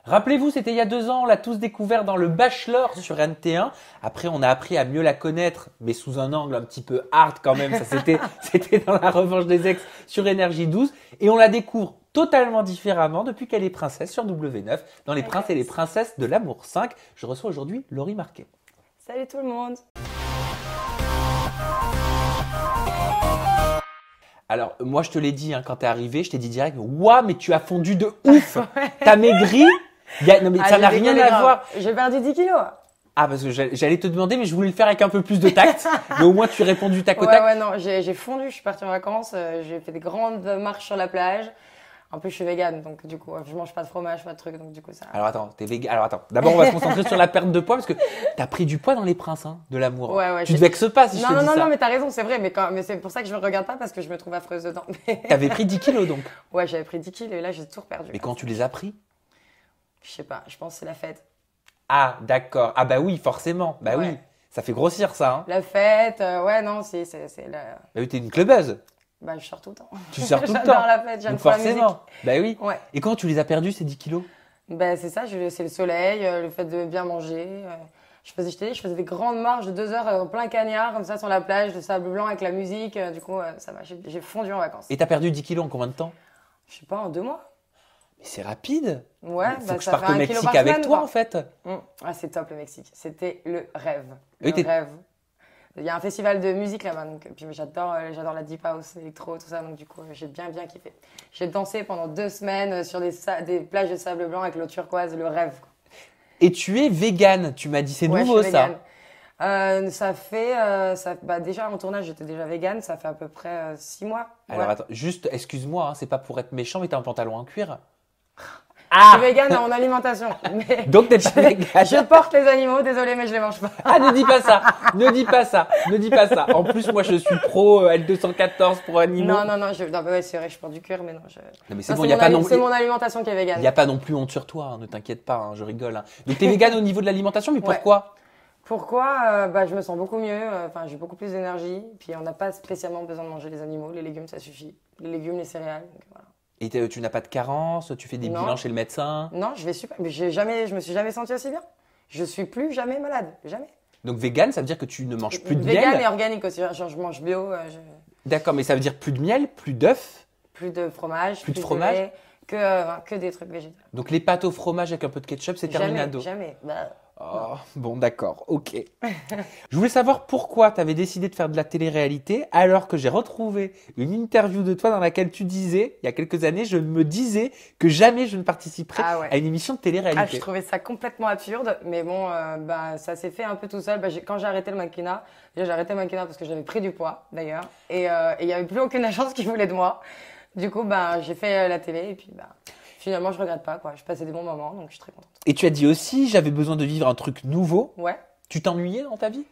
Rappelez-vous, c'était il y a 2 ans, on l'a tous découvert dans le Bachelor sur NT1. Après, on a appris à mieux la connaître, mais sous un angle un petit peu hard quand même. Ça, c'était dans la revanche des ex sur Énergie 12. Et on la découvre totalement différemment depuis qu'elle est princesse sur W9, dans Les Princes et les Princesses de l'Amour 5. Je reçois aujourd'hui Laurie Marquet. Salut tout le monde. Alors, moi, je te l'ai dit, quand t'es arrivé, je t'ai dit direct, ouah, mais tu as fondu de ouf. T'as maigri. Non, mais ça n'a rien à voir. J'ai perdu 10 kilos. Ah, parce que j'allais te demander, mais je voulais le faire avec un peu plus de tact. Mais au moins, tu réponds du tac au tac. Ouais, non, j'ai fondu, je suis partie en vacances, j'ai fait des grandes marches sur la plage. En plus, je suis végane, donc du coup, je mange pas de fromage, pas de trucs, donc du coup, ça… Alors attends, t'es végane. Alors attends, d'abord, on va se concentrer sur la perte de poids, parce que t'as pris du poids dans Les Princes, de l'amour. Ouais. Tu te vexes pas si je te dis ça. Non, mais t'as raison, c'est vrai, mais c'est pour ça que je me regarde pas, parce que je me trouve affreuse dedans. T'avais pris 10 kilos, donc. Ouais, j'avais pris 10 kilos, et là, j'ai tout perdu. Mais quand tu les as pris? Je sais pas, je pense que c'est la fête. Ah, d'accord. Ah bah oui, forcément. Bah Ouais. oui, ça fait grossir ça. La fête, ouais, non, c'est la… Bah oui, t'es une clubeuse. Bah, je sors tout le temps. Tu sors tout le temps. J'adore la fête, j'aime Donc trop la musique. forcément. Bah oui. Ouais. Et comment tu les as perdus, ces 10 kilos? Ben, c'est ça, c'est le soleil, le fait de bien manger. Je faisais des grandes marches de 2 heures en plein cagnard, comme ça, sur la plage, de sable blanc avec la musique. Du coup, ça va, j'ai fondu en vacances. Et t'as perdu 10 kilos en combien de temps? Je sais pas, en 2 mois. Mais c'est rapide. Ouais, Faut que je ça parte fait au 1 kilo Mexique par avec semaine, toi, quoi. en fait. Ah, c'est top le Mexique. C'était le rêve. Oui, Le rêve. Il y a un festival de musique là-bas, donc puis j'adore la deep house, l'électro, tout ça, donc du coup j'ai bien kiffé. J'ai dansé pendant 2 semaines sur des plages de sable blanc avec l'eau turquoise, le rêve, quoi. Et tu es végane, tu m'as dit, c'est Ouais, nouveau je suis ça. végane. Ça fait, déjà en tournage j'étais déjà végane, ça fait à peu près 6 mois. Alors Ouais. attends, juste, excuse-moi, c'est pas pour être méchant, mais t'as un pantalon en cuir. Je suis végane en alimentation, mais Donc t'es végane. je porte les animaux, désolé mais je les mange pas. Ah, ne dis pas ça, ne dis pas ça, ne dis pas ça. En plus, moi je suis pro L214 pour animaux. Non, ouais, c'est vrai, je porte du cuir, mais non. Non, mais c'est Non, bon, il y a pas non c'est mon alimentation qui est Il végane. n'y a pas non plus honte sur toi, ne t'inquiète pas, je rigole. Donc t'es végane au niveau de l'alimentation, mais Ouais. pourquoi? Pourquoi je me sens beaucoup mieux, j'ai beaucoup plus d'énergie, puis on n'a pas spécialement besoin de manger les animaux, les légumes ça suffit, les légumes, les céréales, donc voilà. Et tu n'as pas de carence, tu fais des Non. bilans chez le médecin. Non, je vais super, mais je me suis jamais sentie aussi bien. Je suis plus jamais malade, jamais. Donc végane, ça veut dire que tu ne manges plus de Végane et miel. organique aussi, genre je mange bio, D'accord, mais ça veut dire plus de miel, plus d'œufs. plus de fromage, Plus de fromage. lait, que des trucs végétaux. Donc les pâtes au fromage avec un peu de ketchup, c'est terminado. Jamais. Bah, Oh, bon, d'accord, ok. Je voulais savoir pourquoi tu avais décidé de faire de la télé-réalité alors que j'ai retrouvé une interview de toi dans laquelle tu disais, il y a quelques années, je me disais que jamais je ne participerais Ah ouais. à une émission de je télé-réalité. trouvais ça complètement absurde, mais bon, ça s'est fait un peu tout seul. Quand j'ai arrêté le mannequinat, déjà j'ai arrêté le mannequinat parce que j'avais pris du poids d'ailleurs, et il n'y avait plus aucune agence qui voulait de moi. Du coup, j'ai fait la télé et puis finalement je regrette pas quoi. Je passais des bons moments, donc je suis très contente. Et tu as dit aussi, j'avais besoin de vivre un truc nouveau. Ouais. Tu t'ennuyais dans ta vie?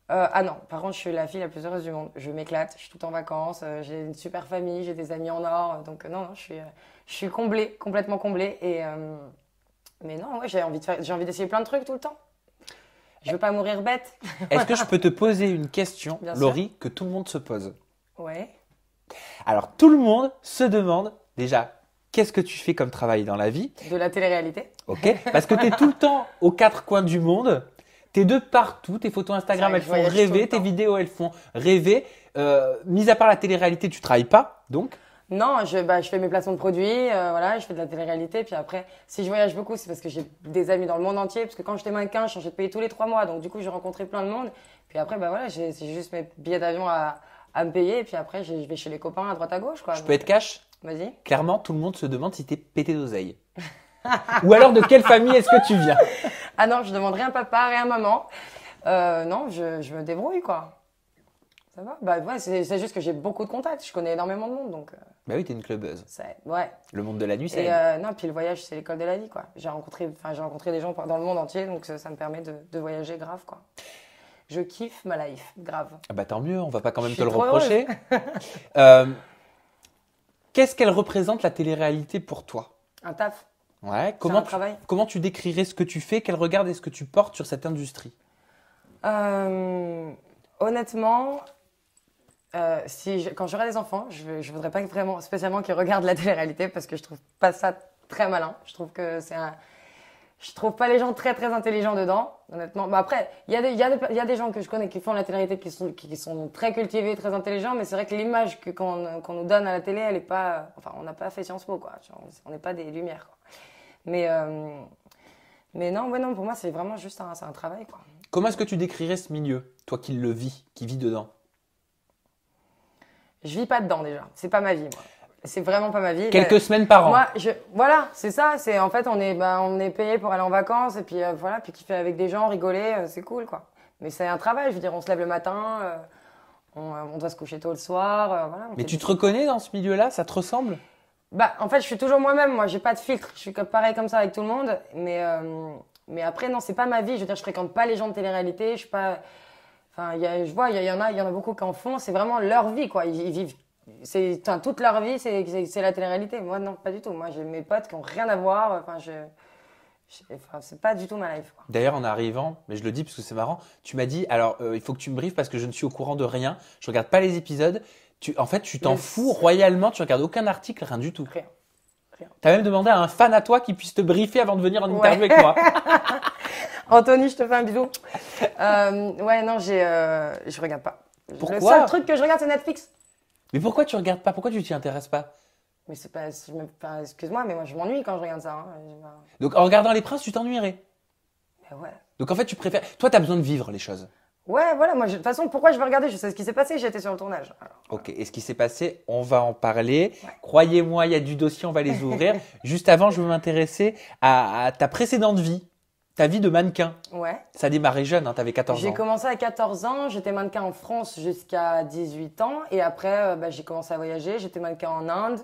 Ah non, par contre je suis la fille la plus heureuse du monde. Je m'éclate, je suis tout en vacances, j'ai une super famille, j'ai des amis en or, donc non, je suis comblée, complètement comblée. Mais non, ouais, j'ai envie d'essayer plein de trucs tout le temps. Je veux pas mourir bête. Est-ce que je peux te poser une question, Bien sûr. Laurie, que tout le monde se pose? Ouais. Alors, tout le monde se demande déjà, qu'est-ce que tu fais comme travail dans la vie? De la télé-réalité. Ok? Parce que tu es tout le temps aux 4 coins du monde. Tu es de partout. Tes photos Instagram, C'est elles vrai que font je voyage tout rêver. le Tes temps. vidéos, elles font rêver. Mis à part la télé-réalité, tu travailles pas, donc? Non, je fais mes placements de produits, voilà, je fais de la télé-réalité. Puis après, si je voyage beaucoup, c'est parce que j'ai des amis dans le monde entier. Parce que quand j'étais mannequin, je changeais de pays tous les 3 mois. Donc du coup, j'ai rencontré plein de monde. Puis après, voilà, c'est juste mes billets d'avion à me payer. Et puis après, je vais chez les copains à droite à gauche, quoi. Je peux être cash? Vas-y. Clairement, tout le monde se demande si t'es pété d'oseille. Ou alors, de quelle famille est-ce que tu viens? Ah non, je demande rien à papa, rien à maman. Non, je me débrouille, quoi. Ça va? Bah ouais, c'est juste que j'ai beaucoup de contacts. Je connais énormément de monde, donc Bah oui, t'es une clubeuse. ouais. Le monde de la nuit, c'est… Et non, puis le voyage, c'est l'école de la vie, quoi. J'ai rencontré des gens dans le monde entier, donc ça me permet de voyager grave, quoi. Je kiffe ma life, grave. Ah bah tant mieux, on va pas quand même Je te le suis trop reprocher. Qu'est-ce qu'elle représente la télé-réalité pour toi? Un taf. Ouais, C'est comment un travail. comment tu décrirais ce que tu fais? Quel regard est-ce que tu portes sur cette industrie? Honnêtement, quand j'aurai des enfants, je voudrais pas spécialement qu'ils regardent la télé-réalité parce que je trouve pas ça très malin. Je trouve que Je trouve pas les gens très très intelligents dedans, honnêtement. Bah après, il y a des gens que je connais qui font la télé-réalité qui sont très cultivés, très intelligents, mais c'est vrai que l'image qu'on nous donne à la télé, elle est pas, enfin, on n'a pas fait Sciences Po, quoi. On n'est pas des lumières, quoi. Mais, euh, mais non, ouais, non, pour moi, c'est vraiment juste c'est un travail, quoi. Comment est-ce que tu décrirais ce milieu, toi qui le vis, qui vis dedans? Je vis pas dedans déjà. C'est pas ma vie, moi. C'est vraiment pas ma vie. Quelques semaines par an. Moi, voilà, c'est ça. C'est en fait, on est payé pour aller en vacances et puis voilà, puis kiffer avec des gens, rigoler, c'est cool, quoi. Mais c'est un travail. Je veux dire, on se lève le matin, on doit se coucher tôt le soir, voilà. Mais tu te reconnais dans ce milieu-là? Ça te ressemble? Bah, en fait, je suis toujours moi-même. Moi, j'ai pas de filtre. Je suis pareil comme ça avec tout le monde. Mais après, non, c'est pas ma vie. Je veux dire, je fréquente pas les gens de télé-réalité. Je suis pas. Enfin, je vois, il y en a beaucoup qui en font. C'est vraiment leur vie, quoi. Ils vivent. Enfin, toute leur vie, c'est la télé-réalité. Moi, non, pas du tout. Moi, j'ai mes potes qui ont rien à voir. Enfin, enfin, c'est pas du tout ma life, quoi. D'ailleurs, en arrivant, mais je le dis parce que c'est marrant, tu m'as dit, alors il faut que tu me briefes parce que je ne suis au courant de rien. Je regarde pas les épisodes. En fait, tu t'en Mais fous royalement. Tu regardes aucun article, rien du tout. Rien. T'as même demandé à un fan à toi qui puisse te briefer avant de venir en interview Ouais. avec moi. Anthony, je te fais un bisou. Ouais, non, je regarde pas. Pourquoi? Le seul truc que je regarde, c'est Netflix. Mais pourquoi tu regardes pas? Pourquoi tu t'y intéresses pas? Mais c'est pas, enfin, excuse-moi, mais moi, je m'ennuie quand je regarde ça, hein. Donc en regardant Les Princes, tu t'ennuierais. Ben ouais. Donc en fait, tu préfères. Toi, t'as besoin de vivre les choses. Ouais, voilà, moi, de toute façon, pourquoi je vais regarder? Je sais ce qui s'est passé, j'étais sur le tournage. Alors, Ok, et ce qui s'est passé, on va en parler. Ouais. Croyez-moi, il y a du dossier, on va les ouvrir. Juste avant, je veux m'intéresser à ta précédente vie, ta vie de mannequin. ouais. Ça a démarré jeune, hein, t'avais 14 J'ai ans. commencé à 14 ans, j'étais mannequin en France jusqu'à 18 ans. Et après, bah, j'ai commencé à voyager. J'étais mannequin en Inde,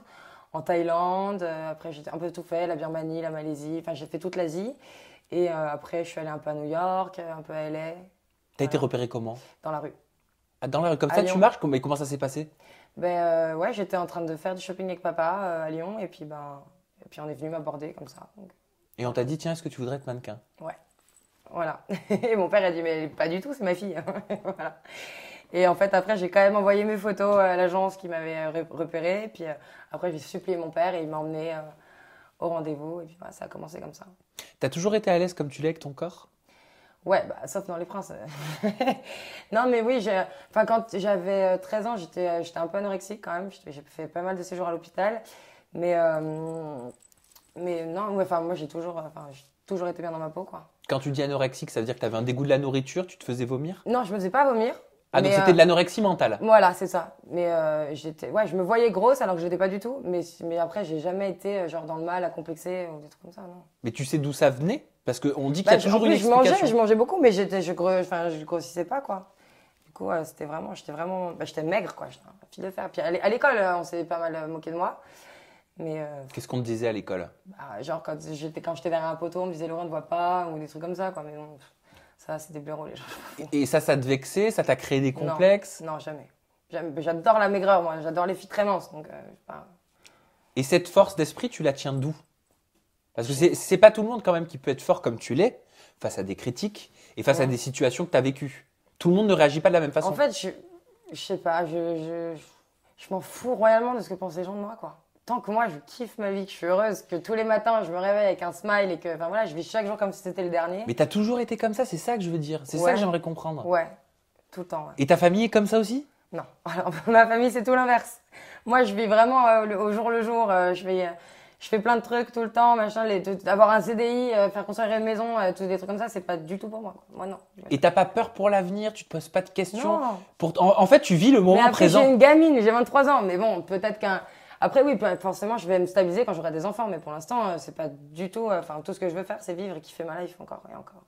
en Thaïlande. Après, j'ai un peu tout fait, la Birmanie, la Malaisie. Enfin, j'ai fait toute l'Asie. Et après, je suis allée un peu à New York, un peu à LA, T'as été repéré comment? dans la rue. Ah, dans la rue, comme À ça, tu Lyon. marches? Mais comment ça s'est passé? Ben ouais, j'étais en train de faire du shopping avec papa à Lyon. Et puis, on est venu m'aborder comme ça. Donc, Et on t'a dit, tiens, est-ce que tu voudrais être mannequin? ouais. Voilà. Et mon père a dit, mais pas du tout, c'est ma fille. Voilà. Et en fait, après, j'ai quand même envoyé mes photos à l'agence qui m'avait repéré. Et puis après, j'ai supplié mon père et il m'a emmené au rendez-vous. Et puis voilà, ça a commencé comme ça. T'as toujours été à l'aise comme tu l'es avec ton corps? Ouais, bah, sauf dans Les Princes. Non, mais oui, enfin, quand j'avais 13 ans, j'étais un peu anorexique quand même. J'ai fait pas mal de séjours à l'hôpital. Mais, non, ouais, enfin, moi, j'ai toujours été bien dans ma peau, quoi. Quand tu dis anorexique, ça veut dire que t'avais un dégoût de la nourriture, tu te faisais vomir? Non, je me faisais pas vomir. Ah, donc Mais, c'était de l'anorexie mentale. voilà, c'est ça. Mais ouais, je me voyais grosse alors que je l'étais pas du tout. Mais après, j'ai jamais été genre dans le mal, à complexer ou des trucs comme ça, non. Mais tu sais d'où ça venait? Parce qu'on dit qu'il Bah, y a toujours en une plus, explication. je mangeais beaucoup, mais je grossissais pas, quoi. Du coup, j'étais maigre, quoi. J'étais un fil de fer. Puis à l'école, on s'est pas mal moqué de moi. Mais Qu'est-ce qu'on te disait à l'école? genre, quand j'étais derrière un poteau, on me disait Laurent ne voit pas, ou des trucs comme ça, quoi. Mais non, ça, c'est des blaireaux, les gens. Et ça te vexait? Ça t'a créé des complexes? Non, jamais. J'adore la maigreur, moi. J'adore les filles très minces. Donc, Et cette force d'esprit, tu la tiens d'où? Parce que c'est pas tout le monde quand même qui peut être fort comme tu l'es, face à des critiques et face à des situations que tu as vécues. Tout le monde ne réagit pas de la même façon. En fait, je sais pas, je m'en fous royalement de ce que pensent les gens de moi, quoi. Tant que moi, je kiffe ma vie, que je suis heureuse, que tous les matins, je me réveille avec un smile et que, enfin voilà, je vis chaque jour comme si c'était le dernier. Mais tu as toujours été comme ça, c'est ça que je veux dire. C'est ça Ouais. que j'aimerais comprendre. Ouais, tout le temps, ouais. Et ta famille est comme ça aussi? Non. Alors, ma famille, c'est tout l'inverse. Moi, je vis vraiment au jour le jour. Je fais plein de trucs tout le temps, machin. Avoir un CDI, faire construire une maison, tous des trucs comme ça, c'est pas du tout pour moi, quoi. Moi, non. Et t'as pas peur pour l'avenir? Tu te poses pas de questions? Non. En fait, tu vis le Mais moment après, présent. j'ai une gamine, j'ai 23 ans. Mais bon, peut-être Après, oui, forcément, je vais me stabiliser quand j'aurai des enfants. Mais pour l'instant, c'est pas du tout. Enfin, tout ce que je veux faire, c'est vivre et kiffer ma life encore et encore.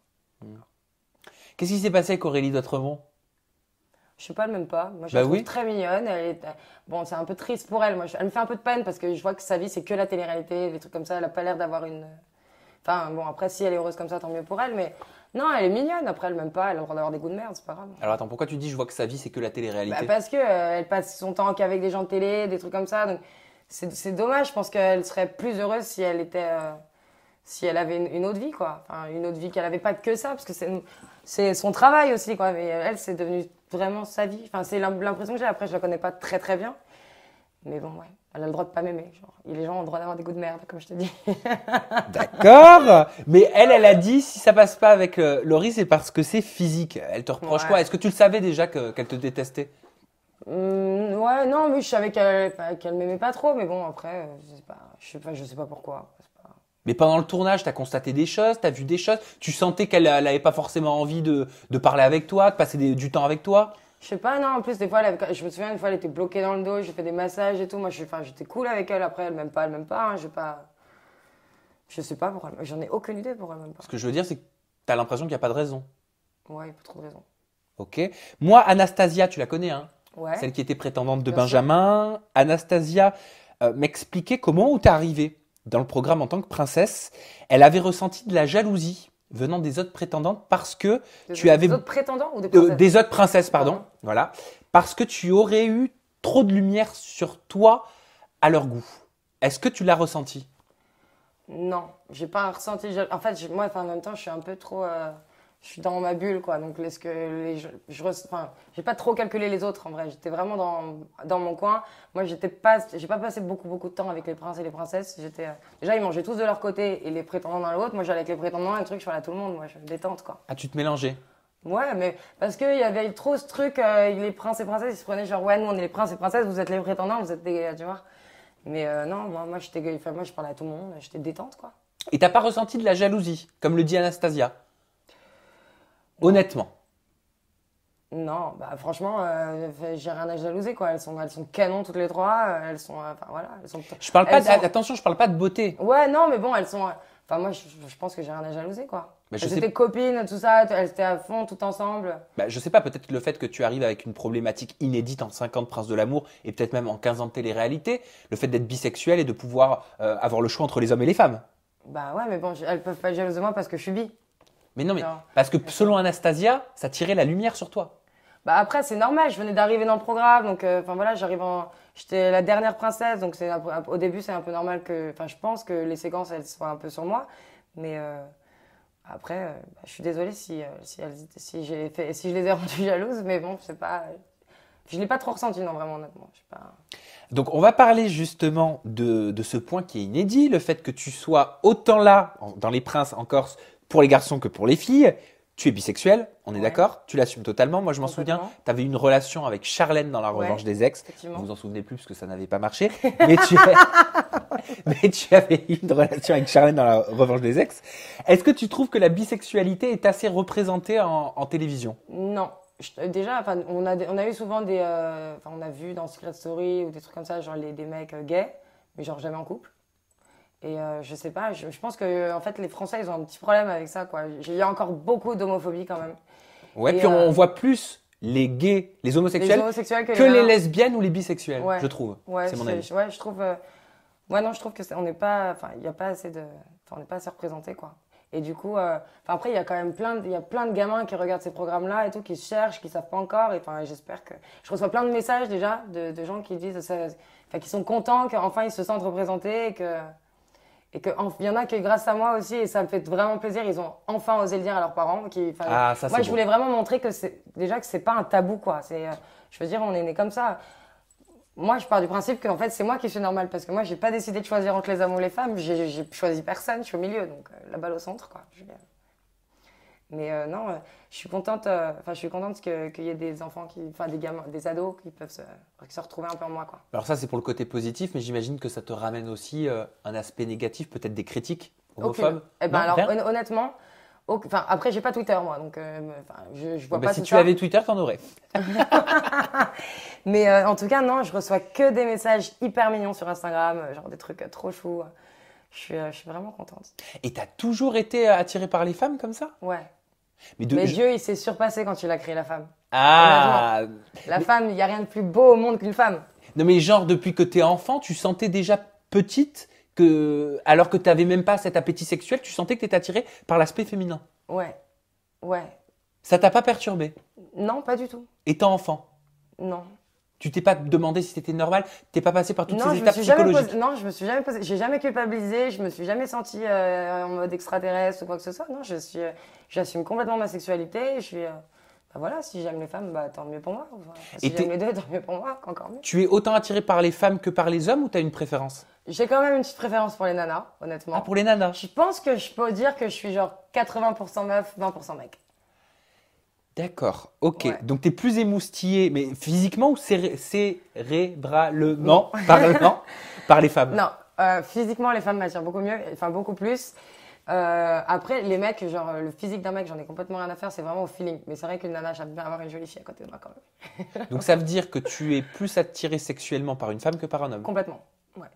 Qu'est-ce qui s'est passé avec Aurélie d'Autremont? Je sais pas, elle m'aime pas. Moi, je Bah la trouve oui. très mignonne. Bon, c'est un peu triste pour elle. Moi, elle me fait un peu de peine parce que je vois que sa vie, c'est que la télé-réalité, des trucs comme ça. Elle a pas l'air d'avoir une. Enfin, bon, après, si elle est heureuse comme ça, tant mieux pour elle. Mais non, elle est mignonne. Après, elle m'aime pas. Elle a le droit d'avoir des goûts de merde, c'est pas grave. Alors attends, pourquoi tu dis je vois que sa vie c'est que la télé-réalité? Bah, parce que elle passe son temps qu'avec des gens de télé, des trucs comme ça. Donc, c'est dommage. Je pense qu'elle serait plus heureuse si elle était. Si elle avait une autre vie, quoi. Enfin, une autre vie qu'elle avait pas que ça, parce que c'est son travail aussi, quoi. Mais elle, c'est devenu vraiment sa vie. Enfin, c'est l'impression que j'ai. Après, je la connais pas très très bien. Mais bon, ouais. Elle a le droit de pas m'aimer. Genre, et les gens ont le droit d'avoir des goûts de merde, comme je te dis. D'accord. Mais elle a dit si ça passe pas avec Laurie, c'est parce que c'est physique. Elle te reproche Ouais. quoi? Est-ce que tu le savais déjà qu'elle te détestait? Ouais, non, mais je savais qu'elle m'aimait pas trop, mais bon, après, je sais pas pourquoi. C'est pas- Mais pendant le tournage, t'as constaté des choses, t'as vu des choses, tu sentais qu'elle avait pas forcément envie de parler avec toi, de passer du temps avec toi. Je sais pas, non, en plus, des fois, je me souviens, une fois, elle était bloquée dans le dos, j'ai fait des massages et tout. Moi, j'étais cool avec elle, après, elle m'aime pas, hein, je sais pas pourquoi, j'en ai aucune idée pourquoi elle m'aime pas. Ce que je veux dire, c'est que t'as l'impression qu'il n'y a pas de raison. Ouais, il y a pas trop de raison. Ok. Moi, Anastasia, tu la connais, hein? Ouais. Celle qui était prétendante de Bien sûr. Benjamin. Anastasia m'expliquait comment où t'es arrivée dans le programme en tant que princesse. Elle avait ressenti de la jalousie venant des autres prétendantes parce que tu avais Des autres prétendants ou des princesses? des autres princesses, pardon. Pardon. Voilà. Parce que tu aurais eu trop de lumière sur toi à leur goût. Est-ce que tu l'as ressenti? Non, j'ai pas ressenti. En fait, moi, en même temps, je suis un peu trop. Je suis dans ma bulle, quoi. Donc, est-ce que enfin, j'ai pas trop calculé les autres, en vrai. J'étais vraiment dans mon coin. Moi, j'ai pas passé beaucoup de temps avec les princes et les princesses. Déjà, ils mangeaient tous de leur côté et les prétendants dans l'autre. Moi, j'allais avec les prétendants, un truc, je parlais à tout le monde. Moi, je me détente, quoi. Ah, tu te mélangeais. Ouais, mais parce qu'il y avait trop ce truc, les princes et princesses, ils se prenaient genre, ouais, nous, on est les princes et princesses, vous êtes les prétendants, vous êtes des. Tu vois. Mais non, moi, moi, je parlais à tout le monde, j'étais détente, quoi. Et t'as pas ressenti de la jalousie, comme le dit Anastasia? Honnêtement. Non, bah franchement, j'ai rien à jalouser, quoi. Elles sont canons toutes les trois. Elles sont, enfin voilà, elles sont. Je parle pas elles sont- attention, je parle pas de beauté. Ouais, non, mais bon, elles sont. Enfin moi, je pense que j'ai rien à jalouser, quoi. Mais je Elles sais- étaient copines, tout ça. Elles étaient à fond, toutes ensemble. Bah, je sais pas, peut-être que le fait que tu arrives avec une problématique inédite en 50 Princes de l'amour et peut-être même en 15 ans de télé-réalité, le fait d'être bisexuel et de pouvoir avoir le choix entre les hommes et les femmes. Bah ouais, mais bon, elles peuvent pas être jalouses de moi parce que je suis bi. Mais non, mais Non. parce que selon Anastasia, ça tirait la lumière sur toi. Bah après, c'est normal. Je venais d'arriver dans le programme, donc enfin voilà, j'étais la dernière princesse, donc au début, c'est un peu normal enfin je pense que les séquences elles soient un peu sur moi, mais après, bah, je suis désolée si je les ai rendues jalouses, mais bon, c'est pas, je l'ai pas trop ressenti, non, vraiment, honnêtement. Je sais pas. Donc on va parler justement de ce point qui est inédit, le fait que tu sois autant là, dans Les Princes en Corse, pour les garçons que pour les filles. Tu es bisexuel, on est Ouais. d'accord? Tu l'assumes totalement. Moi, je m'en souviens, Complètement. tu avais une relation avec Charlène dans La Ouais, Revanche des Ex. effectivement. Vous vous en souvenez plus parce que ça n'avait pas marché. Mais mais tu avais une relation avec Charlène dans La Revanche des Ex. Est-ce que tu trouves que la bisexualité est assez représentée en télévision? Non. Déjà, enfin, on a eu souvent enfin, on a vu dans Secret Story ou des trucs comme ça, genre des mecs gays, mais genre jamais en couple. Et je sais pas, je pense que en fait les Français ils ont un petit problème avec ça, quoi. Il y a encore beaucoup d'homophobie quand même. Ouais, Et, puis on voit plus les gays, les homosexuels, Les homosexuels que les nains. lesbiennes ou les bisexuels, Ouais. je trouve. Ouais, C'est mon avis. ouais, je trouve. Ouais, non, je trouve que on n'est pas. Enfin, il y a pas assez de. Enfin, on n'est pas assez représenté, quoi. Et du coup, enfin, après, il y a quand même il y a plein de gamins qui regardent ces programmes-là et tout, qui cherchent, qui savent pas encore. Et enfin, j'espère que. Je reçois plein de messages déjà de gens qui disent, enfin, qui sont contents qu'enfin ils se sentent représentés et que il y en a qui grâce à moi aussi et ça me fait vraiment plaisir. Ils ont enfin osé le dire à leurs parents. Enfin, Ah, ça, moi, c'est je beau. voulais vraiment montrer que c'est pas un tabou, quoi. Je veux dire, on est né comme ça. Moi, je pars du principe que en fait, c'est moi qui suis normale parce que moi, j'ai pas décidé de choisir entre les hommes ou les femmes. J'ai choisi personne. Je suis au milieu, donc la balle au centre, quoi. Mais non, je suis contente. Enfin, je suis contente qu'il y ait des enfants enfin, des gamins, des ados qui peuvent se retrouver un peu en moi, quoi. Alors ça, c'est pour le côté positif, mais j'imagine que ça te ramène aussi un aspect négatif, peut-être des critiques homophobes. Aucune. Eh ben Non, alors, rien honnêtement, enfin, après, j'ai pas Twitter, moi, donc enfin, je vois Bah, pas si tout tu ça. avais Twitter, t'en aurais. Mais en tout cas, non, je reçois que des messages hyper mignons sur Instagram, genre des trucs trop choux. Je suis vraiment contente. Et t'as toujours été attiré par les femmes comme ça? Ouais. Mais Mais Dieu, il s'est surpassé quand il a créé la femme. Ah La femme, il n'y a rien de plus beau au monde qu'une femme. Non mais genre, depuis que t'es enfant, tu sentais déjà petite que, alors que t'avais même pas cet appétit sexuel, tu sentais que t'étais attiré par l'aspect féminin. Ouais. Ouais. Ça t'a pas perturbé? Non, pas du tout. Étant enfant, Non. tu t'es pas demandé si c'était normal? T'es pas passé par toutes Non, ces je me étapes suis jamais psychologiques? posé, non, je me suis jamais posé, j'ai jamais culpabilisé, je me suis jamais sentie en mode extraterrestre ou quoi que ce soit. Non, j'assume complètement ma sexualité. Bah voilà, si j'aime les femmes, bah tant mieux pour moi. Enfin, Et si j'aime les deux, tant mieux pour moi, encore mieux. tu es autant attiré par les femmes que par les hommes ou tu as une préférence? J'ai quand même une petite préférence pour les nanas, honnêtement. Ah, pour les nanas. Je pense que je peux dire que je suis genre 80% meuf, 20% mec. D'accord, ok. Ouais. Donc tu es plus émoustillé, mais physiquement ou cérébralement parlant, par les femmes? Non, physiquement, les femmes m'attirent beaucoup mieux, enfin beaucoup plus. Après, les mecs, genre le physique d'un mec, j'en ai complètement rien à faire, c'est vraiment au feeling. Mais c'est vrai qu'une nana, j'aime bien avoir une jolie fille à côté de moi quand même. Donc ça veut dire que tu es plus attiré sexuellement par une femme que par un homme? Complètement. Ouais.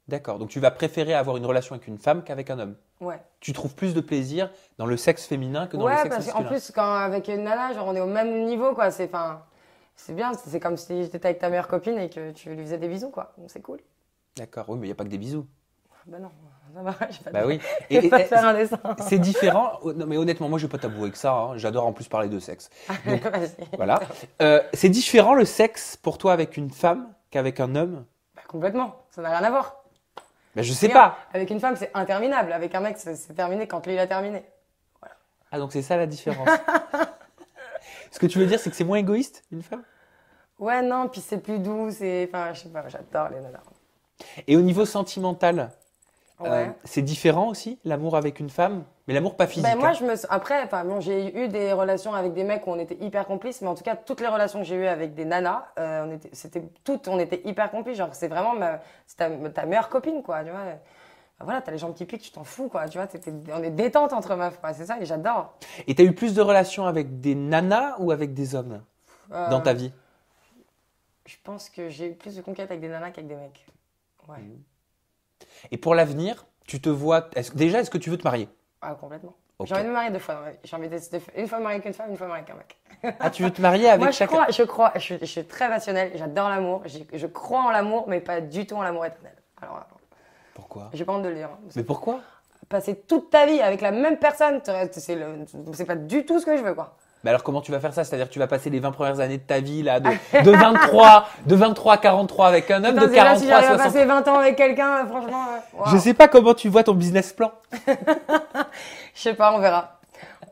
D'accord, donc tu vas préférer avoir une relation avec une femme qu'avec un homme? Ouais. Tu trouves plus de plaisir dans le sexe féminin que dans le Ouais, sexe parce qu'en masculin? plus, quand avec une nana, genre on est au même niveau, quoi. C'est bien, c'est comme si t'étais avec ta meilleure copine et que tu lui faisais des bisous, quoi. Donc c'est cool. D'accord, oui, mais il n'y a pas que des bisous. Bah non, ça va, je vais Bah pas, oui. je vais pas te faire un dessin. C'est différent. Non, mais honnêtement, moi, je vais pas t'avouer que ça. Hein. J'adore en plus parler de sexe. Donc, Vas-y. voilà. C'est différent le sexe pour toi avec une femme qu'avec un homme? Bah, complètement, ça n'a rien à voir. Ben, je sais Regarde, pas. avec une femme, c'est interminable. Avec un mec, c'est terminé quand lui, il a terminé. Ah, donc c'est ça la différence. Ce que tu veux dire, c'est que c'est moins égoïste, une femme? Ouais, non, puis c'est plus doux, enfin, je sais pas, j'adore les nanas. Et au niveau sentimental, Ouais. c'est différent aussi, l'amour avec une femme? Mais l'amour pas physique. Ben moi, hein. après, enfin bon, j'ai eu des relations avec des mecs où on était hyper complices, mais en tout cas, toutes les relations que j'ai eues avec des nanas, on était hyper complices. Genre, c'est vraiment c'est ta meilleure copine, quoi, tu vois. Ben voilà, t'as les jambes qui piquent, tu t'en fous, quoi, tu vois. On est détente entre meufs, quoi, c'est ça, et j'adore. Et t'as eu plus de relations avec des nanas ou avec des hommes dans ta vie? Je pense que j'ai eu plus de conquêtes avec des nanas qu'avec des mecs. Ouais. Et pour l'avenir, tu te vois. Déjà, est-ce que tu veux te marier? Ah, complètement. Ok. J'ai envie de me marier 2 fois dans ma vie. J'ai envie une fois me marier avec une femme, une fois me marier avec un mec. Ah, tu veux te marier avec Moi, chacun? je suis très rationnelle, j'adore l'amour, je crois en l'amour, mais pas du tout en l'amour éternel. Alors là, Pourquoi? j'ai pas honte de le dire. Hein. Mais pourquoi? Passer toute ta vie avec la même personne, c'est pas du tout ce que je veux, quoi. Mais alors comment tu vas faire ça? C'est-à-dire que tu vas passer les 20 premières années de ta vie là, de 23 à 43 avec un homme, Putain, de déjà, 43 si à j'arrive à 60. passer 20 ans avec quelqu'un, franchement, Je sais pas comment tu vois ton business plan. je sais pas, on verra.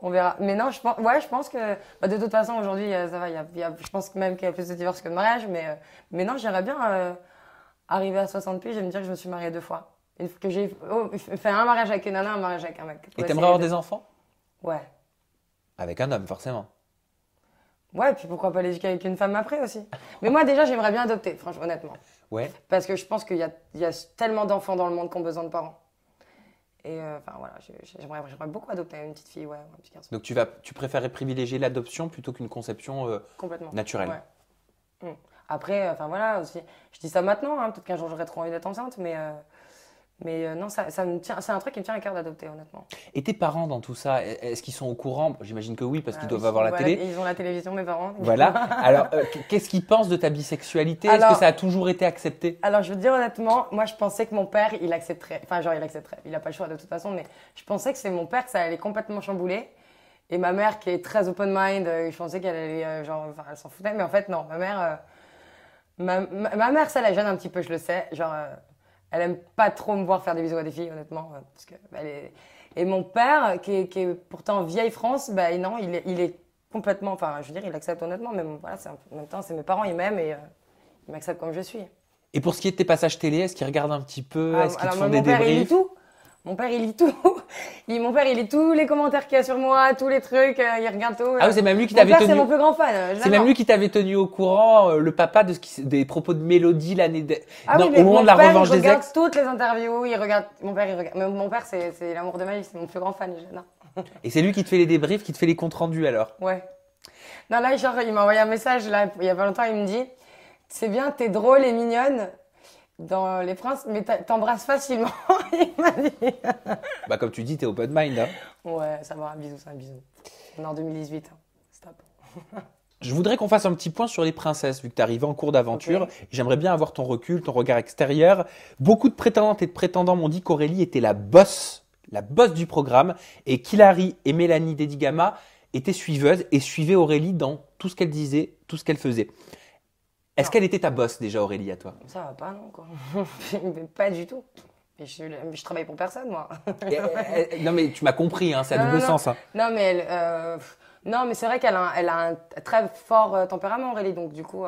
On verra. Mais non, je pense que, bah, de toute façon, aujourd'hui, ça va, je pense même qu'il y a plus de divorces que de mariages, mais non, j'aimerais bien, arriver à 60 piges et me dire que je me suis mariée 2 fois. Que j'ai fait un mariage avec une nana, un mariage avec un mec. Et t'aimerais avoir des enfants? Ouais. Avec un homme, forcément. Ouais, puis pourquoi pas l'éduquer avec une femme après aussi. Mais moi, déjà, j'aimerais bien adopter, franchement, honnêtement. Ouais. Parce que je pense qu'il y a tellement d'enfants dans le monde qui ont besoin de parents. Et enfin, voilà, j'aimerais beaucoup adopter une petite fille, ouais, ou un petit garçon. Donc tu préférerais privilégier l'adoption plutôt qu'une conception Complètement. naturelle. Ouais. Après, enfin voilà, aussi, je dis ça maintenant, hein, peut-être qu'un jour j'aurais trop envie d'être enceinte, mais non, ça me tient, c'est un truc qui me tient à cœur d'adopter, honnêtement. Et tes parents dans tout ça, est-ce qu'ils sont au courant? J'imagine que oui, parce qu'ils doivent Ils avoir la voilà, télé. Ils ont la télévision, mes parents. Voilà. Alors, qu'est-ce qu'ils pensent de ta bisexualité? Est-ce Alors- que ça a toujours été accepté? Alors, je veux te dire honnêtement, moi, je pensais que mon père, il accepterait. Enfin, genre, il accepterait. Il n'a pas le choix de toute façon, mais je pensais que c'est mon père que ça allait complètement chambouler. Et ma mère, qui est très open mind, je pensais qu'elle allait, genre, enfin, elle s'en foutait. Mais en fait, non. Ma mère, ça la gêne un petit peu, je le sais. Genre, elle aime pas trop me voir faire des bisous à des filles, honnêtement, parce que Et mon père, qui est pourtant vieille France, bah non, il est complètement, enfin, je veux dire, il accepte honnêtement, mais bon, voilà, en même temps, c'est mes parents, ils m'aiment et ils m'acceptent comme je suis. Et pour ce qui est de tes passages télé, est-ce qu'ils regardent un petit peu? Est-ce qu'ils te font mon des père, il lit débriefs? tout. Mon père, il lit tout. Mon père, il lit tous les commentaires qu'il y a sur moi, tous les trucs, il regarde tout. Ah oui, c'est même lui qui Mon t'avait père, c'est tenu. mon plus grand fan. C'est même lui qui t'avait tenu au courant, le papa, des propos de Mélodie l'année Ah non, oui, mais au moment mon de la père, revanche il des regarde ex. toutes les interviews, il regarde. Mon père, il regarde. Mais mon père, c'est l'amour de ma vie, c'est mon plus grand fan. J'adore. Et c'est lui qui te fait les débriefs, qui te fait les comptes rendus alors. Ouais. Non, là, genre, il m'a envoyé un message, là, il y a pas longtemps, il me dit, c'est bien, t'es drôle et mignonne dans Les Princes, mais t'embrasses facilement. Il m'a dit. Bah comme tu dis, t'es open mind. Hein. Ouais, ça va, un bisou, c'est un bisou. On est en 2018, hein. Stop. Je voudrais qu'on fasse un petit point sur les princesses, vu que tu arrivé en cours d'aventure. Ok. J'aimerais bien avoir ton recul, ton regard extérieur. Beaucoup de prétendantes et de prétendants m'ont dit qu'Aurélie était la boss du programme, et qu'Hilary et Mélanie Dedigama étaient suiveuses et suivaient Aurélie dans tout ce qu'elle disait, tout ce qu'elle faisait. Est-ce Non. qu'elle était ta boss déjà, Aurélie, à toi? Ça va pas, non, quoi. Mais pas du tout. Et je travaille pour personne, moi. Non mais tu m'as compris, hein, c'est à Non, double non, sens. Hein. Non, mais Non, mais c'est vrai qu'elle a un très fort tempérament, Aurélie. Donc, du coup,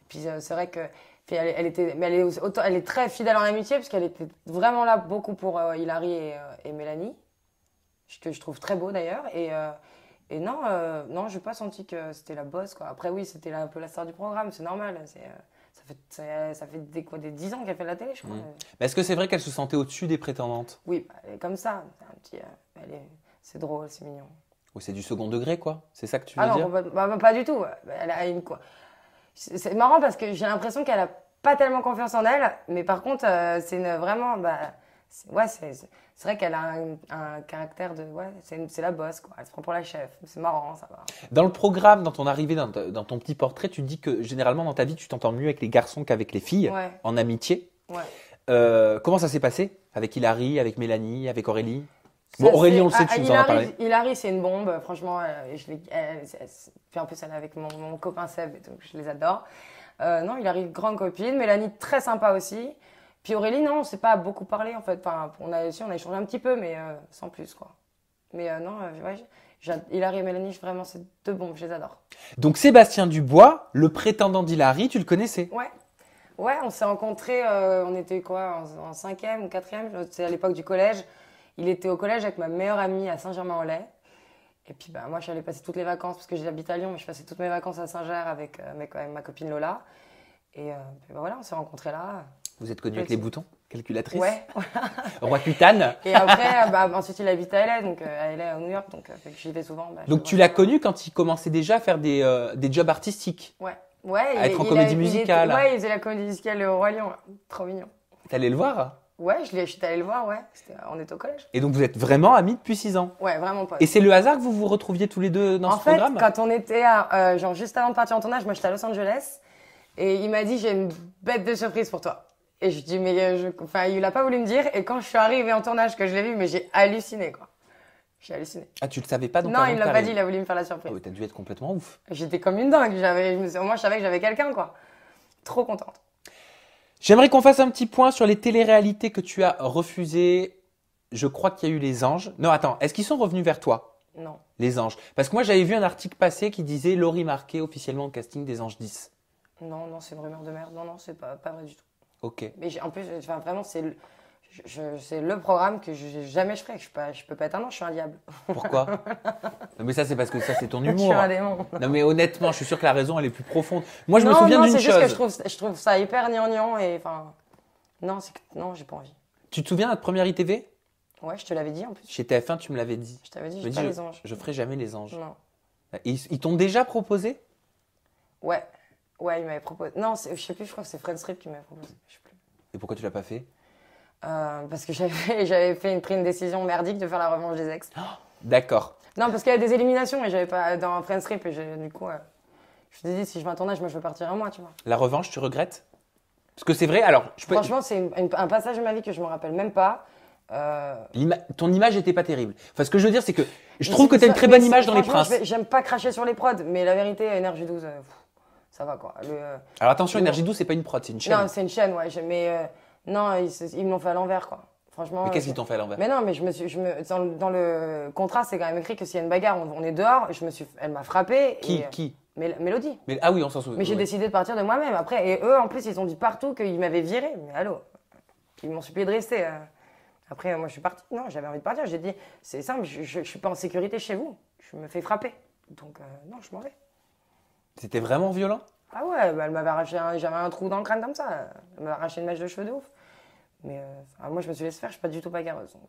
puis c'est vrai que puis elle était, mais elle est très fidèle en amitié, parce qu'elle était vraiment là beaucoup pour Hilary et Mélanie, que je trouve très beau d'ailleurs. Et non, non, j'ai pas senti que c'était la boss, quoi. Après, oui, c'était un peu la star du programme, c'est normal. Ça fait des 10 ans qu'elle fait de la télé, je crois. Mais est-ce que c'est vrai qu'elle se sentait au-dessus des prétendantes? Oui, bah, elle est comme ça. C'est drôle, c'est mignon. Ou c'est du second degré, quoi? C'est ça que tu veux Ah non, dire? pas du tout. Elle a une quoi. C'est marrant parce que j'ai l'impression qu'elle a pas tellement confiance en elle, mais par contre, vraiment, c'est vrai qu'elle a un caractère de, ouais, c'est la boss, quoi. Elle se prend pour la chef. C'est marrant, ça va. Dans le programme, dans ton arrivée, dans ton petit portrait, tu dis que généralement dans ta vie, tu t'entends mieux avec les garçons qu'avec les filles, Ouais. en amitié. Ouais. Comment ça s'est passé? Avec Hilary, avec Mélanie, avec Aurélie? Bon, Aurélie, on le sait, tu nous en as parlé. Hilary, c'est une bombe. Franchement, puis en plus, elle est avec mon copain Seb, donc je les adore. Non, Hilary, grande copine. Mélanie, très sympa aussi. Puis Aurélie, non, on s'est pas beaucoup parlé, en fait. Enfin, on a échangé un petit peu, mais sans plus, quoi. Mais non, ouais, Hilary et Mélanie, vraiment, c'est deux bombes, je les adore. Donc Sébastien Dubois, le prétendant d'Hilary, tu le connaissais? Ouais. Ouais, on s'est rencontrés, on était quoi, en 5e ou 4e, c'est à l'époque du collège. Il était au collège avec ma meilleure amie à Saint-Germain-en-Laye. Et puis bah, moi, je suis allée passer toutes les vacances, parce que j'habite à Lyon, mais je passais toutes mes vacances à Saint-Ger avec ma copine Lola. Et puis bah, voilà, on s'est rencontrés là. Vous êtes connus avec les boutons? Calculatrice? Ouais. Roi Cutane? Et après, ensuite, il habite à LA, donc à LA, à New York, donc j'y vais souvent. Donc tu l'as connu quand il commençait déjà à faire des jobs artistiques? Ouais. Ouais, à être en comédie musicale. Ouais, il faisait la comédie musicale au Roi Lion, là. Trop mignon. T'es allé le voir? Ouais, je suis allée le voir, ouais. On était au collège. Et donc vous êtes vraiment amis depuis 6 ans? Ouais, vraiment pas. Et c'est le hasard que vous vous retrouviez tous les deux dans ce programme? En fait, quand on était genre juste avant de partir en tournage, moi j'étais à Los Angeles, et il m'a dit j'ai une bête de surprise pour toi. Et je dis mais il a pas voulu me dire, et quand je suis arrivée en tournage que je l'ai vu, mais j'ai halluciné, quoi. J'ai halluciné. Ah, tu le savais pas donc? Non, il me l'a pas dit, il a voulu me faire la surprise. Ah oui, t'as dû être complètement ouf. J'étais comme une dingue, moi je savais que j'avais quelqu'un, quoi. Trop contente. J'aimerais qu'on fasse un petit point sur les téléréalités que tu as refusées. Je crois qu'il y a eu Les Anges. Non, attends, est-ce qu'ils sont revenus vers toi? Non. Les Anges. Parce que moi, j'avais vu un article passé qui disait Laurie Marquet officiellement au casting des Anges 10. Non, c'est une rumeur de merde. Non, c'est pas vrai du tout. Ok. Mais en plus, vraiment, c'est le programme que jamais je ferai. Je peux pas être un ange, je suis un diable. Pourquoi? Non, mais ça, c'est parce que ça, c'est ton humour. Je suis un démon. Non, mais honnêtement, je suis sûr que la raison, elle est plus profonde. Moi, je me souviens d'une chose. C'est juste que je trouve ça hyper gnangnan, et enfin. Non, j'ai pas envie. Tu te souviens de notre première ITV? Ouais, je te l'avais dit en plus. Chez TF1, tu me l'avais dit. Je t'avais dit, je ferai les anges. Je ferai jamais les Anges. Non. Et ils t'ont déjà proposé? Ouais. Ouais, ils m'avaient proposé. Non, je sais plus, je crois que c'est Fred Strip qui m'avait proposé. Je sais plus. Et pourquoi tu l'as pas fait? Parce que j'avais pris une décision merdique de faire la revanche des ex. Oh, d'accord. Non, parce qu'il y a des éliminations, et j'avais pas dans Friends Trip, et du coup, je me suis dit, si je vais en tournage, moi je veux partir un mois, tu vois. La revanche, tu regrettes? Parce que c'est vrai, alors... Franchement, c'est un passage de ma vie que je me rappelle même pas. Ton image était pas terrible. Enfin, ce que je veux dire, c'est que je trouve que tu as une très bonne image dans Les Princes. J'aime pas cracher sur les prods, mais la vérité, Énergie 12, ça va, quoi. Alors attention, Énergie 12, c'est pas une prod, c'est une chaîne. Non, c'est une chaîne, ouais. Mais non, ils me l'ont fait à l'envers, quoi. Franchement. Mais qu'est-ce qu'ils t'ont fait à l'envers? Mais non, mais dans le contrat, c'est quand même écrit que s'il y a une bagarre, on est dehors. Elle m'a frappé. Qui? Mélodie. Ah oui, on s'en souvient. Mais j'ai décidé de partir de moi-même après. Et eux, en plus, ils ont dit partout qu'ils m'avaient viré. Mais allô? Ils m'ont supplié de rester. Après, moi, je suis partie. Non, j'avais envie de partir. J'ai dit, c'est simple, je suis pas en sécurité chez vous. Je me fais frapper. Donc, non, je m'en vais. C'était vraiment violent? Ah ouais, elle m'avait arraché j'avais un trou dans le crâne comme ça. Elle m'avait arraché une mèche de cheveux de ouf. Mais moi, je me suis laissé faire, je suis pas du tout bagarreuse. Donc.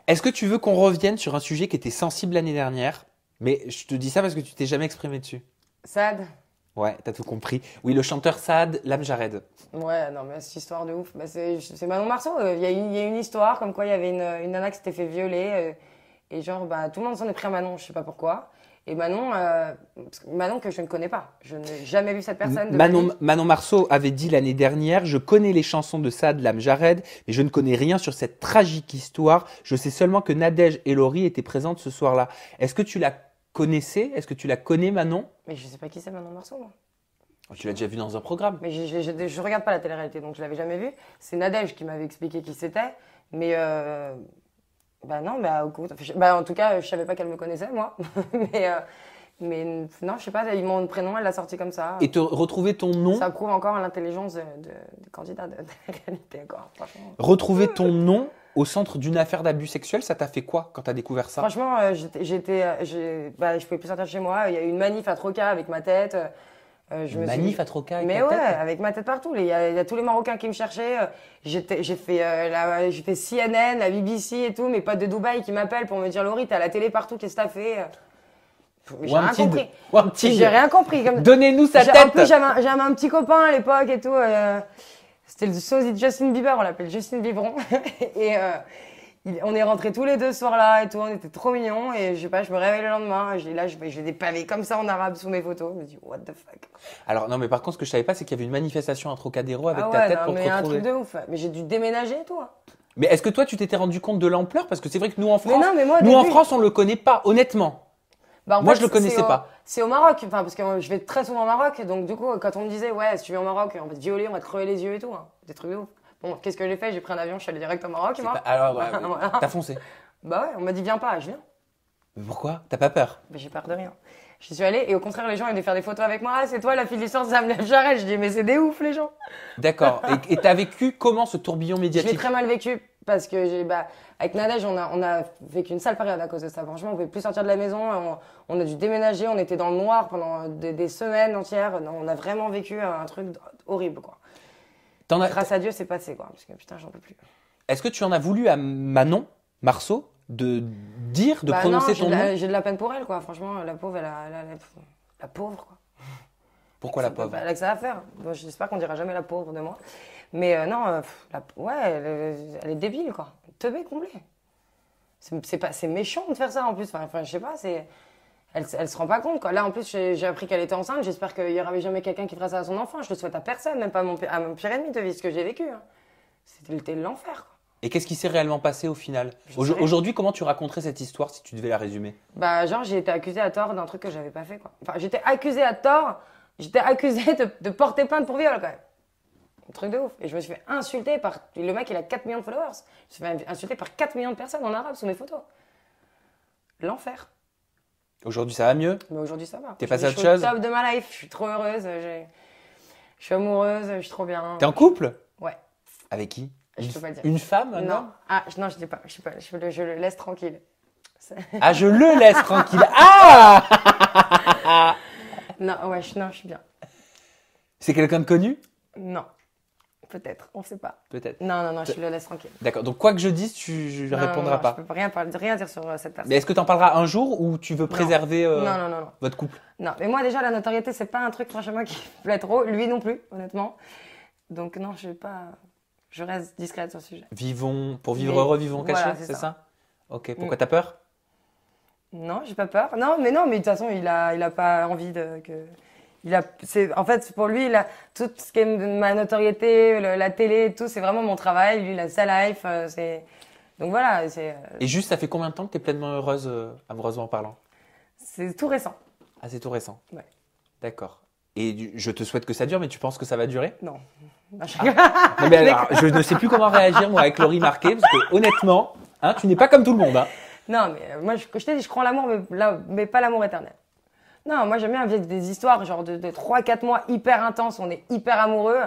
Est-ce que tu veux qu'on revienne sur un sujet qui était sensible l'année dernière? Mais je te dis ça parce que tu t'es jamais exprimé dessus. Sad? Ouais, t'as tout compris. Oui, le chanteur Saad Lam Jared. Ouais, non, mais cette histoire de ouf. C'est Manon Marceau. Il y a une histoire comme quoi il y avait une nana qui s'était fait violer. Et genre, tout le monde s'en est pris à Manon, je sais pas pourquoi. Et Manon que je ne connais pas. Je n'ai jamais vu cette personne. Manon Marceau avait dit l'année dernière: je connais les chansons de Saad Lam Jared, mais je ne connais rien sur cette tragique histoire. Je sais seulement que Nadège et Laurie étaient présentes ce soir-là. Est-ce que tu la connaissais? Est-ce que tu la connais, Manon? Mais je sais pas qui c'est Manon Marceau, moi. Tu l'as déjà vu dans un programme? Mais je regarde pas la télé-réalité, donc je l'avais jamais vu. C'est Nadège qui m'avait expliqué qui c'était. Mais Bah non, bah, bah en tout cas, je savais pas qu'elle me connaissait, moi. mais, non, je sais pas, mon prénom, elle l'a sorti comme ça. Et te retrouver ton nom, Ça prouve encore l'intelligence des candidats de la réalité, quoi. Franchement. retrouver ton nom au centre d'une affaire d'abus sexuel, ça t'a fait quoi quand t'as découvert ça? Franchement, je pouvais plus sortir de chez moi. Il y a eu une manif à Troca avec ma tête. Manif à Troca avec Mais ta ouais, tête? avec ma tête partout. Il y a tous les Marocains qui me cherchaient. J'ai fait CNN, la BBC et tout. Mes potes de Dubaï qui m'appellent pour me dire Laurie, t'es à la télé partout, qu'est-ce que t'as fait? J'ai rien Wanted. compris. Wanted. J'ai rien compris. Donnez-nous sa En tête. plus, j'avais un petit copain à l'époque et tout. C'était le sosie de Justin Bieber, on l'appelle Justin Biberon. Et on est rentrés tous les deux ce soir-là et tout. On était trop mignons. Et je sais pas, je me réveille le lendemain. J'ai des pavés comme ça en arabe sous mes photos. Je me dis, what the fuck. Alors, non, mais par contre, ce que je savais pas, c'est qu'il y avait une manifestation à Trocadéro avec Ah ta ouais, tête non, pour te mais un retrouver. truc de ouf. Mais j'ai dû déménager et tout. Hein. Mais est-ce que toi, tu t'étais rendu compte de l'ampleur? Parce que c'est vrai que nous, en Mais France, non, mais moi, au nous, en début- France, on le connaît pas, honnêtement. Bah, en Moi, fait, je le connaissais pas. C'est au Maroc, enfin, parce que je vais très souvent au Maroc. Donc, du coup, quand on me disait, ouais, si tu viens au Maroc, on va te violer, on va te crever les yeux et tout. Hein, des trucs de ouf. Bon, qu'est-ce que j'ai fait? J'ai pris un avion, je suis allé direct au Maroc. Moi. Alors, Voilà. t'as foncé. Bah ouais, on m'a dit, viens pas, je viens. Mais pourquoi? T'as pas peur? Mais j'ai peur de rien. J'y suis allée et au contraire, les gens ils venaient faire des photos avec moi. Ah, c'est toi la fille de l'histoire de Sam Jarret. Je dis, mais c'est des ouf, les gens. D'accord. Et t'as vécu comment ce tourbillon Je l'ai médiatique? très mal vécu parce que avec Nadège, on a vécu une sale période à cause de ça. Franchement, on pouvait plus sortir de la maison. On a dû déménager. On était dans le noir pendant des semaines entières. Non, on a vraiment vécu un truc horrible, quoi. Grâce à Dieu, c'est passé, quoi. Parce que putain, j'en peux plus. Est-ce que tu en as voulu à Manon Marceau de dire, de Bah prononcer non, ton nom? j'ai de la peine pour elle, quoi. Franchement, la pauvre, la pauvre, quoi. Pourquoi la pauvre? Elle a que ça à faire. Bon, j'espère qu'on dira jamais la pauvre de moi. Mais non, ouais, elle est débile, quoi. Teubée, comblée. C'est méchant de faire ça, en plus. Enfin, je sais pas, elle se rend pas compte, quoi. Là, en plus, j'ai appris qu'elle était enceinte. J'espère qu'il y aura jamais quelqu'un qui fera ça à son enfant. Je le souhaite à personne, même pas à mon pire ennemi de vivre ce que j'ai vécu. Hein. C'était l'enfer, quoi. Et qu'est-ce qui s'est réellement passé au final? Je sais rien. Aujourd'hui, comment tu raconterais cette histoire si tu devais la résumer? Bah, genre, j'ai été accusée à tort d'un truc que j'avais pas fait, quoi. Enfin, j'étais accusée à tort. J'étais accusée de porter plainte pour viol, quand même. Un truc de ouf. Et je me suis fait insulter par. Le mec, il a 4 millions de followers. Je me suis fait insulter par 4 millions de personnes en arabe sous mes photos. L'enfer. Aujourd'hui, ça va mieux? Mais aujourd'hui, ça va. T'es passé à autre Je suis chose? au top de ma life. Je suis trop heureuse. Je suis amoureuse. Je suis trop bien. T'es en couple? Ouais. Avec qui? Je peux pas dire. Une femme? un Non. homme? Ah, non, je dis pas. Je le laisse tranquille. Ah, je le laisse tranquille. Ah! Non, ouais, non, je suis bien. C'est quelqu'un de connu? Non. Peut-être. On sait pas. Peut-être. Non, je le laisse tranquille. D'accord. Donc, quoi que je dise, tu ne Non, répondras non, pas. Je peux rien dire sur cette personne. Mais est-ce que tu en parleras un jour ou tu veux préserver Non. votre couple? Non, mais moi déjà la notoriété c'est pas un truc franchement qui me plaît trop, lui non plus honnêtement. Donc non, je reste discrète sur le sujet. Pour vivre heureux, vivons cachés, Voilà, c'est ça? Ok. Pourquoi Mm. t'as peur? Non, j'ai pas peur. Non, mais de toute façon, il a pas envie en fait pour lui tout ce qui est ma notoriété, la télé, tout, c'est vraiment mon travail, lui il a sa life, donc voilà, Et juste, ça fait combien de temps que tu es pleinement heureuse, amoureusement parlant? c'est tout récent. Ah, c'est tout récent. Ouais. D'accord. Et je te souhaite que ça dure, mais tu penses que ça va durer? Non. Non, Non, mais alors, je ne sais plus comment réagir, moi, avec Laurie Marquet, parce que honnêtement, hein, tu n'es pas comme tout le monde. Hein. Non, mais moi, je t'ai dit, je crois en l'amour, mais pas l'amour éternel. Non, moi, j'aime bien vivre des histoires, genre de 3-4 mois hyper intenses, on est hyper amoureux.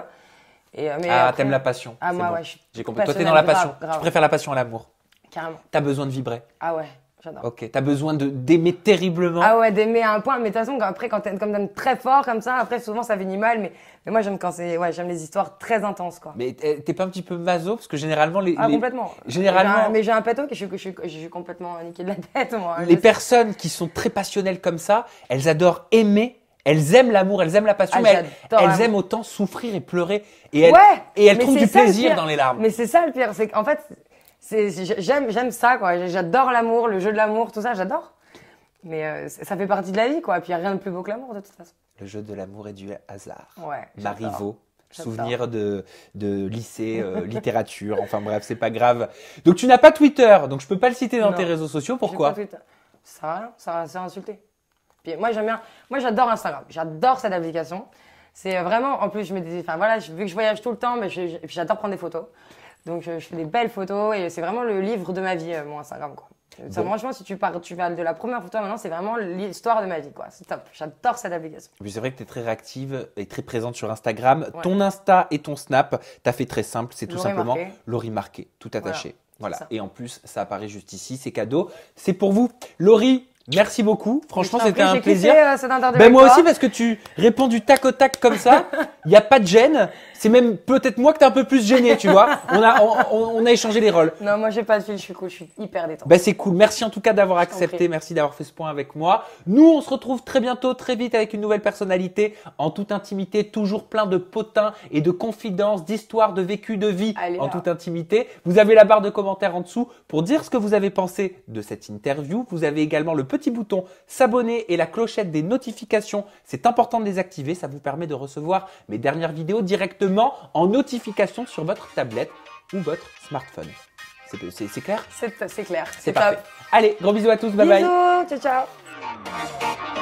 Mais après, t'aimes la passion. Ah, c'est moi, bon. ouais, je suis J'ai compris. Toi, t'es dans la passionnelle, passion. grave. Tu préfères la passion à l'amour. Carrément. T'as besoin de vibrer. Ah ouais, j'adore. Ok. T'as besoin d'aimer terriblement. Ah ouais, d'aimer à un point, mais de toute façon, après, quand t'aimes très fort comme ça, après, souvent, ça finit mal, mais moi, j'aime j'aime les histoires très intenses, quoi. Mais t'es pas un petit peu maso? Parce que généralement, Complètement. Généralement, Mais j'ai un péto que je suis complètement niqué de la tête, moi. les personnes qui sont très passionnelles comme ça, elles adorent aimer. Elles aiment l'amour, elles aiment la passion, Ah, mais j'adore elles l'amour. aiment autant souffrir et pleurer. Et elles, Ouais, et elles mais trouvent c'est du ça, le plaisir pire. dans les larmes. Mais c'est ça le pire, c'est qu'en fait, j'aime ça, quoi. J'adore l'amour, le jeu de l'amour, tout ça, j'adore. Mais ça fait partie de la vie, quoi. Et puis, il n'y a rien de plus beau que l'amour, de toute façon. Le jeu de l'amour et du hasard. Ouais. j'adore. Marivaux, J'adore. souvenir de lycée, littérature, enfin bref, c'est pas grave. Donc tu n'as pas Twitter, donc je peux pas le citer dans Non. tes réseaux sociaux, J'ai pourquoi? pas Twitter. Ça sert à rien, ça sert à insulter. Puis moi, j'adore Instagram. J'adore cette application. C'est vraiment, en plus, enfin voilà, vu que je voyage tout le temps, mais puis j'adore prendre des photos. Donc, je fais des belles photos et c'est vraiment le livre de ma vie, mon Instagram, quoi. Ça, franchement, si tu vas de la première photo à maintenant, c'est vraiment l'histoire de ma vie, quoi. C'est top. J'adore cette application. Et puis c'est vrai que tu es très réactive et très présente sur Instagram. Ouais. Ton Insta et ton Snap, tu as fait très simple, c'est tout Laurie simplement Marquet. Laurie Marquet, tout attaché. Voilà. ça. Et en plus, ça apparaît juste ici, c'est cadeau. C'est pour vous. Laurie, merci beaucoup. Franchement, Je t'en c'était prie, un j'ai plaisir. kiffé, cette interview Ben avec moi toi. aussi, parce que tu réponds du tac au tac comme ça. Il n'y a pas de gêne. C'est même peut-être moi que t'es un peu plus gêné, tu vois. On a échangé les rôles. Non, moi, j'ai pas de fil, je suis cool, je suis hyper détente. Ben c'est cool. Merci en tout cas d'avoir Je t'en accepté. prie. Merci d'avoir fait ce point avec moi. Nous, on se retrouve très bientôt, très vite avec une nouvelle personnalité, en toute intimité, toujours plein de potins et de confidences, d'histoires, de vécu, de vie, Allez, en là. toute intimité. Vous avez la barre de commentaires en dessous pour dire ce que vous avez pensé de cette interview. Vous avez également le petit bouton s'abonner et la clochette des notifications. C'est important de les activer. Ça vous permet de recevoir mes dernières vidéos directement en notification sur votre tablette ou votre smartphone. C'est clair? C'est clair. C'est parfait. Allez, gros bisous à tous. Bye bye. Bisous, ciao, ciao.